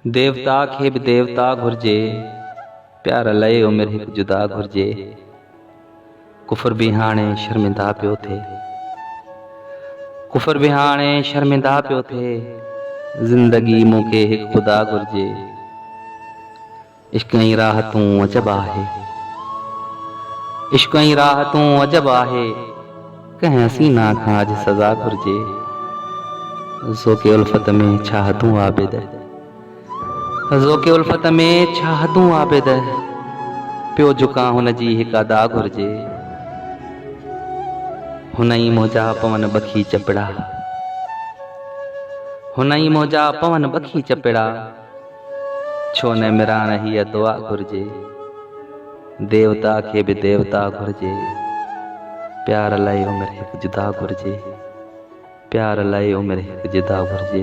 देवता खे भी देवता घुर्जे, प्यार लए उमिर हिक जुदा घुर्जे। कुफर भी हाणे शर्मिंदा पियो थे, कुफर भी हाणे शर्मिंदा पियो थे। ज़िंदगी मूंखे हिक खुदा घुर्जे। इश्क जी राहतूं अजब आहे, इश्क जी राहतूं अजब आहे। कंहिं हसीना खां अॼु सज़ा घुर्जे। ज़ोक़े उल्फत में छा हदूं आबिद, ज़ोक़े उल्फत में छा हदूं आबिद। पियो झुकां हुन जी हिक अदा घुर्जे। हुन ई मोजा पवन बखी चपड़ा, हुन ई मोजा पवन बखी चपड़ा। छो न मिरान हीअ दुआ घुर्जे। देवता खे भी देवता घुर्जे, प्यार लाइ उमिर हिक जुदा घुर्जे। प्यार लाइ उमिर हिक जुदा घुर्जे।